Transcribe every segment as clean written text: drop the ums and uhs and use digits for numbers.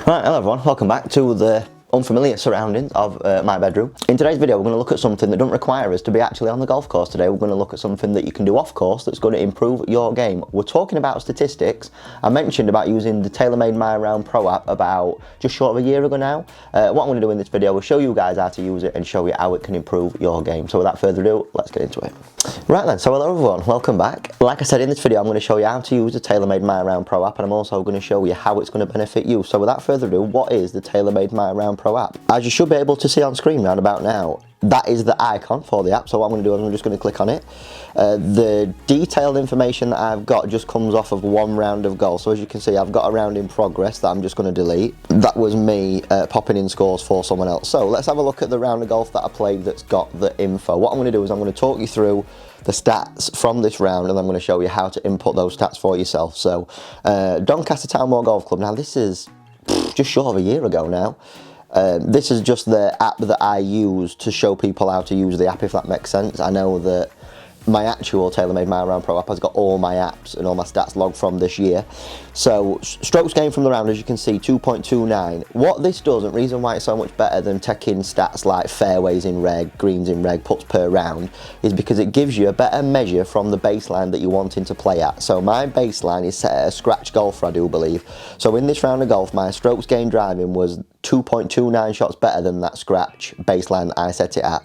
Right, hello everyone, welcome back to the unfamiliar surroundings of my bedroom. In today's video we're going to look at something that doesn't require us to be actually on the golf course today. We're going to look at something that you can do off course that's going to improve your game. We're talking about statistics. I mentioned about using the TaylorMade My Round Pro app about just short of a year ago now. What I'm going to do in this video is show you guys how to use it and show you how it can improve your game. So without further ado, let's get into it. Right then, so hello everyone, welcome back. Like I said, in this video I'm going to show you how to use the TaylorMade My Round Pro app, and I'm also going to show you how it's going to benefit you. So without further ado, what is the TaylorMade My Round Pro app? As you should be able to see on screen round about now, that is the icon for the app. So what I'm going to do is I'm just going to click on it. The detailed information that I've got just comes off of one round of golf. So as you can see, I've got a round in progress that I'm just going to delete. That was me popping in scores for someone else. So let's have a look at the round of golf that I played that's got the info. What I'm going to do is I'm going to talk you through the stats from this round, and I'm going to show you how to input those stats for yourself. So Doncaster Town Moor Golf Club, now this is just short of a year ago now. This is just the app that I use to show people how to use the app, if that makes sense. I know that my actual TaylorMade My Round Pro app has got all my apps and all my stats logged from this year. So strokes gained from the round, as you can see, 2.29. What this does, and the reason why it's so much better than taking stats like fairways in reg, greens in reg, putts per round, is because it gives you a better measure from the baseline that you're wanting to play at. So my baseline is set at a scratch golfer, I do believe. So in this round of golf, my strokes gained driving was 2.29 shots better than that scratch baseline that I set it at.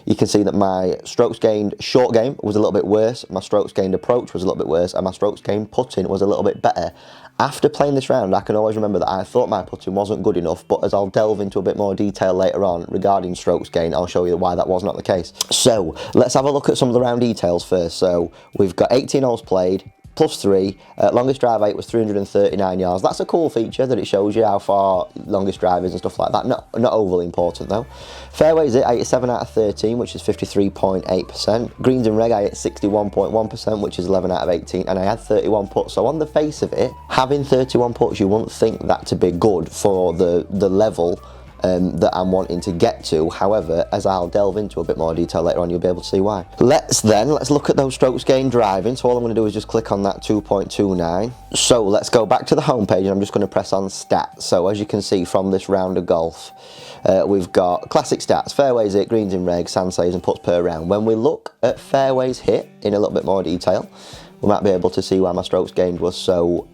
You can see that my strokes gained short game was a little bit worse, my strokes gained approach was a little bit worse, and my strokes gained putting was a little bit better. After playing this round, I can always remember that I thought my putting wasn't good enough, but as I'll delve into a bit more detail later on regarding strokes gain, I'll show you why that was not the case. So let's have a look at some of the round details first. So we've got 18 holes played, plus 3, longest drive 8 was 339 yards. That's a cool feature that it shows you how far longest drive is and stuff like that. Not overly important though. Fairways I hit 7 out of 13, which is 53.8%. Greens and reg I hit 61.1%, which is 11 out of 18, and I had 31 putts. So on the face of it, having 31 putts, you wouldn't think that to be good for the level that I'm wanting to get to. However, as I'll delve into a bit more detail later on, you'll be able to see why. Let's look at those strokes gained driving. So all I'm going to do is just click on that 2.29. So let's go back to the home page, and I'm just going to press on stats. So as you can see from this round of golf, we've got classic stats: fairways hit, greens in reg, sand saves, and putts per round. When we look at fairways hit in a little bit more detail, we might be able to see why my strokes gained was so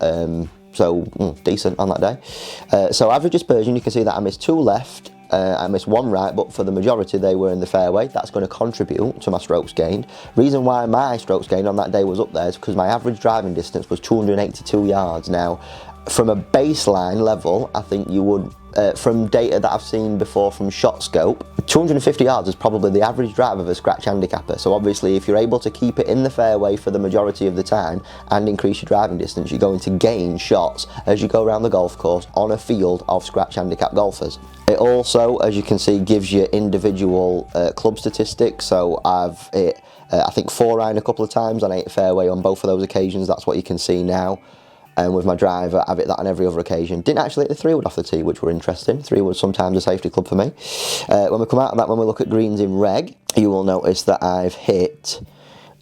decent on that day. So average dispersion, you can see that I missed 2 left, I missed 1 right, but for the majority they were in the fairway. That's going to contribute to my strokes gained. Reason why my strokes gained on that day was up there is because my average driving distance was 282 yards. Now, from a baseline level, I think you would, from data that I've seen before from ShotScope, 250 yards is probably the average drive of a scratch handicapper. So obviously if you're able to keep it in the fairway for the majority of the time and increase your driving distance, you're going to gain shots as you go around the golf course on a field of scratch handicap golfers. It also, as you can see, gives you individual club statistics. So I've hit, I think 4 iron a couple of times, and I hit fairway on both of those occasions. That's what you can see now. And with my driver, I've hit that on every other occasion. Didn't actually hit the 3-wood off the tee, which were interesting. 3-wood sometimes a safety club for me. When we come out of that, when we look at greens in reg, you will notice that I've hit,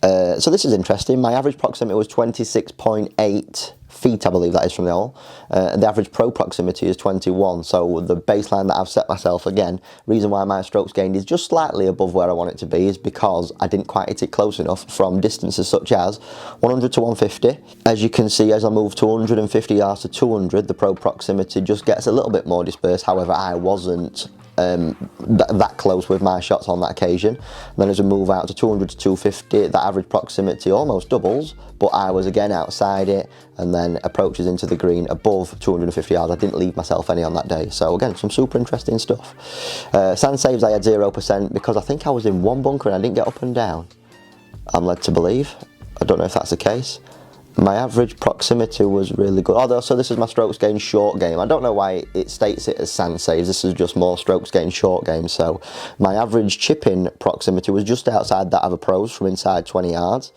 so this is interesting, my average proximity was 26.8 feet, I believe that is, from the hole. The average pro proximity is 21, so the baseline that I've set myself, again, reason why my strokes gained is just slightly above where I want it to be is because I didn't quite hit it close enough from distances such as 100 to 150. As you can see, as I move to 150 yards to 200, the pro proximity just gets a little bit more dispersed. However, I wasn't that close with my shots on that occasion. And then as we move out to 200 to 250, the average proximity almost doubles, but I was again outside it, and then approaches into the green above 250 yards. I didn't leave myself any on that day. So again, some super interesting stuff. Sand saves I had 0% because I think I was in one bunker and I didn't get up and down, I'm led to believe. I don't know if that's the case. My average proximity was really good. Although, so this is my strokes gained short game. I don't know why it states it as sand saves. This is just more strokes gained short game. So my average chipping proximity was just outside that of a pro's from inside 20 yards.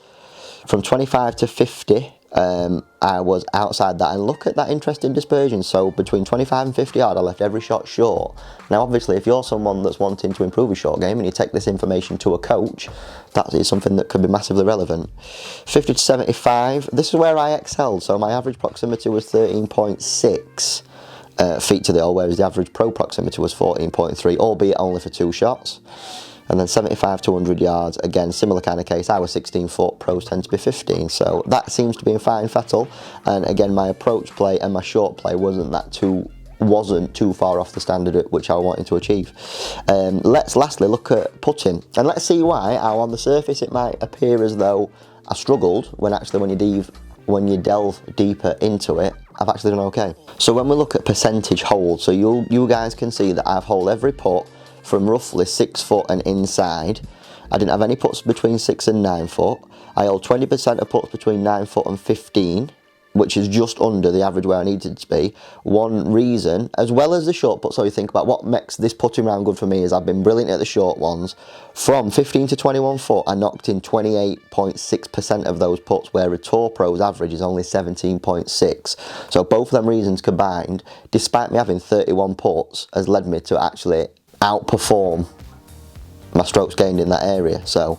From 25 to 50, I was outside that, and look at that interesting dispersion. So between 25 and 50 yards, I left every shot short. Now obviously if you're someone that's wanting to improve your short game and you take this information to a coach, that is something that could be massively relevant. 50 to 75, this is where I excelled. So my average proximity was 13.6. feet to the hole, whereas the average pro proximity was 14.3, albeit only for 2 shots. And then 75 to 100 yards, again, similar kind of case. I was 16 foot, pros tend to be 15, so that seems to be in fine fettle. And again, my approach play and my short play wasn't too far off the standard at which I wanted to achieve. Let's lastly look at putting, and let's see how on the surface it might appear as though I struggled, when actually when you delve deeper into it, I've actually done okay. So when we look at percentage hold, so you guys can see that I've holed every putt from roughly 6 foot and inside. I didn't have any putts between 6 and 9 foot. I held 20% of putts between 9 foot and 15, which is just under the average where I needed to be. One reason, as well as the short putt, so you think about what makes this putting round good for me, is I've been brilliant at the short ones. From 15 to 21 foot, I knocked in 28.6% of those putts, where a Tour Pro's average is only 17.6. So both of them reasons combined, despite me having 31 putts, has led me to actually outperform my strokes gained in that area. So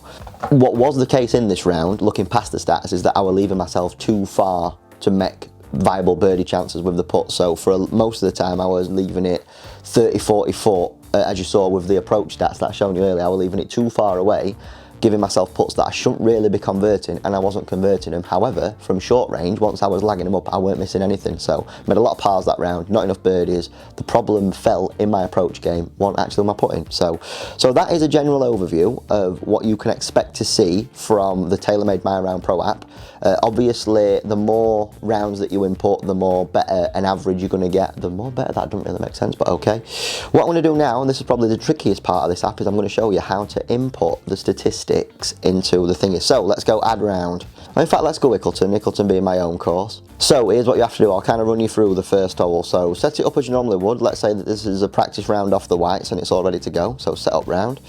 what was the case in this round, looking past the stats, is that I was leaving myself too far to make viable birdie chances with the putt. So for most of the time I was leaving it 30-40 foot, as you saw with the approach stats that I showed you earlier. I was leaving it too far away, giving myself putts that I shouldn't really be converting, and I wasn't converting them. However, from short range, once I was lagging them up, I weren't missing anything. So made a lot of pars that round, not enough birdies. The problem fell in my approach game, wasn't actually my putting. So that is a general overview of what you can expect to see from the TaylorMade My Round Pro app. Obviously, the more rounds that you input, the more better an average you're going to get. The more better, that doesn't really make sense, but okay. What I'm going to do now, and this is probably the trickiest part of this app, is I'm going to show you how to input the statistics into the thingy. So let's go add round. In fact, let's go Ickleton being my own course. So here's what you have to do. I'll kind of run you through the first hole. So set it up as you normally would. Let's say that this is a practice round off the whites and it's all ready to go. So set up round.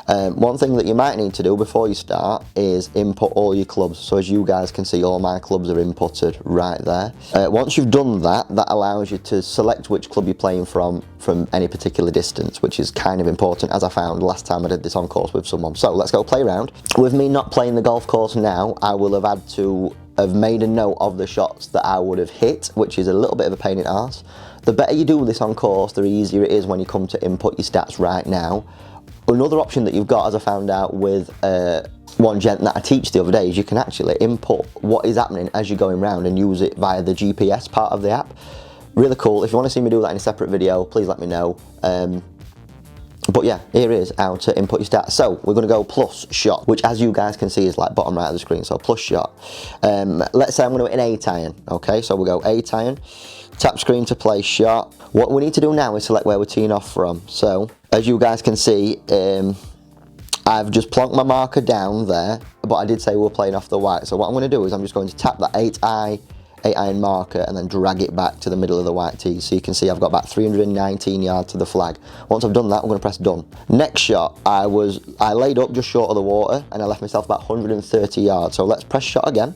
One thing that you might need to do before you start is input all your clubs. So as you guys can see, all my clubs are inputted right there. Once you've done that, that allows you to select which club you're playing from any particular distance, which is kind of important, as I found last time I did this on course with someone. So let's go play around. With me not playing the golf course now, I will have had to have made a note of the shots that I would have hit, which is a little bit of a pain in the arse. The better you do this on course, the easier it is when you come to input your stats right now. Another option that you've got, as I found out with one gent that I teach the other day, is you can actually input what is happening as you're going round and use it via the GPS part of the app. Really cool. If you want to see me do that in a separate video, please let me know. But yeah, here is how to input your stats. So we're going to go plus shot, which as you guys can see is like bottom right of the screen. So plus shot. Let's say I'm going to hit an 8 iron. Okay, so we'll go 8 iron. Tap screen to play shot. What we need to do now is select where we're teeing off from. So as you guys can see, I've just plonked my marker down there, but I did say we're playing off the white. So what I'm going to do is I'm just going to tap that 8 iron marker and then drag it back to the middle of the white tee. So you can see I've got about 319 yards to the flag. Once I've done that, I'm going to press done. Next shot, I laid up just short of the water and I left myself about 130 yards. So let's press shot again.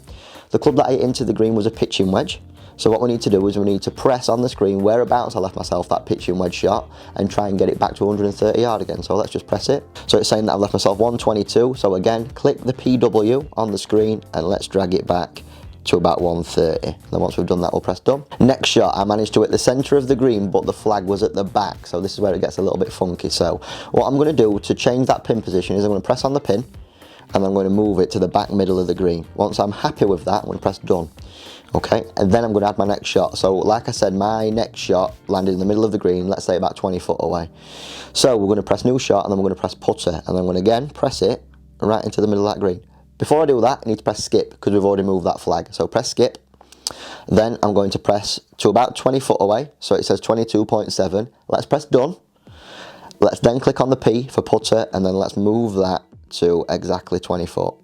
The club that I hit into the green was a pitching wedge. So what we need to do is we need to press on the screen whereabouts I left myself that pitching wedge shot and try and get it back to 130 yard again. So let's just press it. So it's saying that I've left myself 122. So again, click the PW on the screen and let's drag it back to about 130. Then once we've done that, we'll press done. Next shot, I managed to hit the center of the green, but the flag was at the back. So this is where it gets a little bit funky. So what I'm going to do to change that pin position is I'm going to press on the pin and I'm going to move it to the back middle of the green. Once I'm happy with that, I'm going to press done. Okay, and then I'm going to add my next shot. So like I said, my next shot landed in the middle of the green, let's say about 20 foot away. So we're going to press new shot and then we're going to press putter and then I'm going to again press it right into the middle of that green. Before I do that, I need to press skip because we've already moved that flag. So press skip. Then I'm going to press to about 20 foot away. So it says 22.7. Let's press done. Let's then click on the P for putter and then let's move that to exactly 20 foot.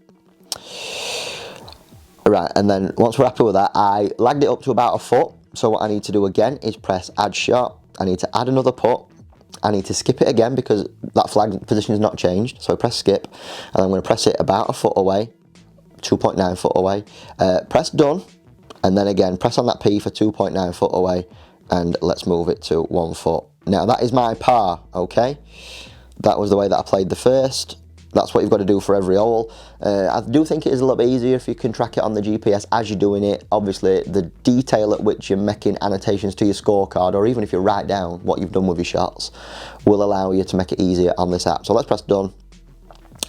Right, and then once we're happy with that, I lagged it up to about a foot. So what I need to do again is press add shot. I need to add another putt. I need to skip it again because that flag position has not changed. So press skip, and I'm going to press it about a foot away, 2.9 foot away. Press done, and then again press on that P for 2.9 foot away, and let's move it to 1 foot. Now that is my par, okay? That was the way that I played the first That's what you've got to do for every hole. I do think it is a little bit easier if you can track it on the GPS as you're doing it. Obviously, the detail at which you're making annotations to your scorecard, or even if you write down what you've done with your shots, will allow you to make it easier on this app. So let's press done,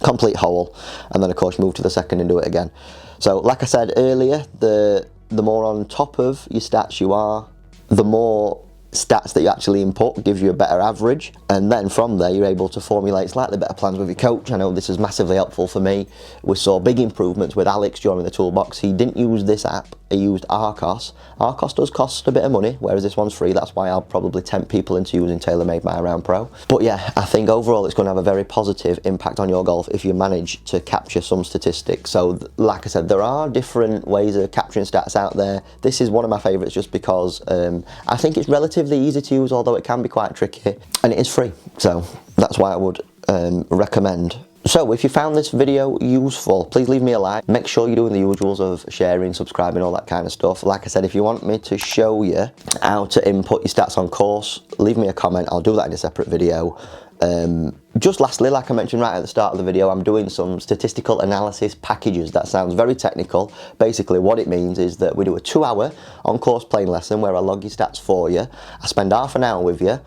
complete hole, and then of course move to the second and do it again. So like I said earlier, the more on top of your stats you are, the more stats that you actually input gives you a better average, and then from there you're able to formulate slightly better plans with your coach. I know this is massively helpful for me. We saw big improvements with Alex during the toolbox. He didn't use this app, he used Arccos. Arccos does cost a bit of money, whereas this one's free. That's why I'll probably tempt people into using TaylorMade My Round Pro. But yeah, I think overall it's going to have a very positive impact on your golf if you manage to capture some statistics. So like I said, there are different ways of capturing stats out there. This is one of my favourites just because I think it's relatively easy to use, although it can be quite tricky, and it is free, so that's why I would recommend. So if you found this video useful, please leave me a like. Make sure you're doing the usuals of sharing, subscribing, all that kind of stuff. Like I said, if you want me to show you how to input your stats on course, leave me a comment. I'll do that in a separate video. Just lastly, like I mentioned right at the start of the video, I'm doing some statistical analysis packages. That sounds very technical. Basically what it means is that we do a 2-hour on-course playing lesson where I log your stats for you. I spend half an hour with you,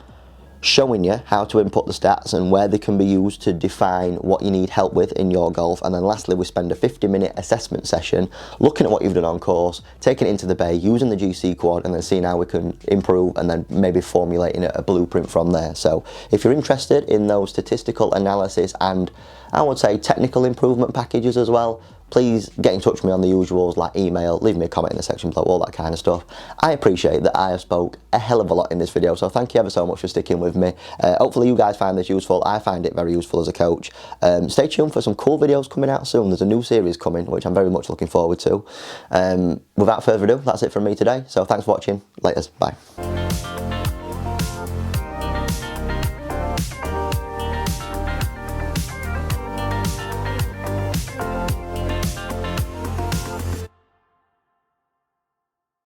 showing you how to input the stats and where they can be used to define what you need help with in your golf. And then lastly, we spend a 50-minute assessment session looking at what you've done on course, taking it into the bay, using the GC quad, and then seeing how we can improve, and then maybe formulating a blueprint from there. So if you're interested in those statistical analysis and I would say technical improvement packages as well, please get in touch with me on the usuals like email, leave me a comment in the section below, all that kind of stuff. I appreciate that I have spoke a hell of a lot in this video, so thank you ever so much for sticking with me. Hopefully you guys find this useful. I find it very useful as a coach. Stay tuned for some cool videos coming out soon. There's a new series coming, which I'm very much looking forward to. Without further ado, that's it from me today. So thanks for watching. Laters. Bye.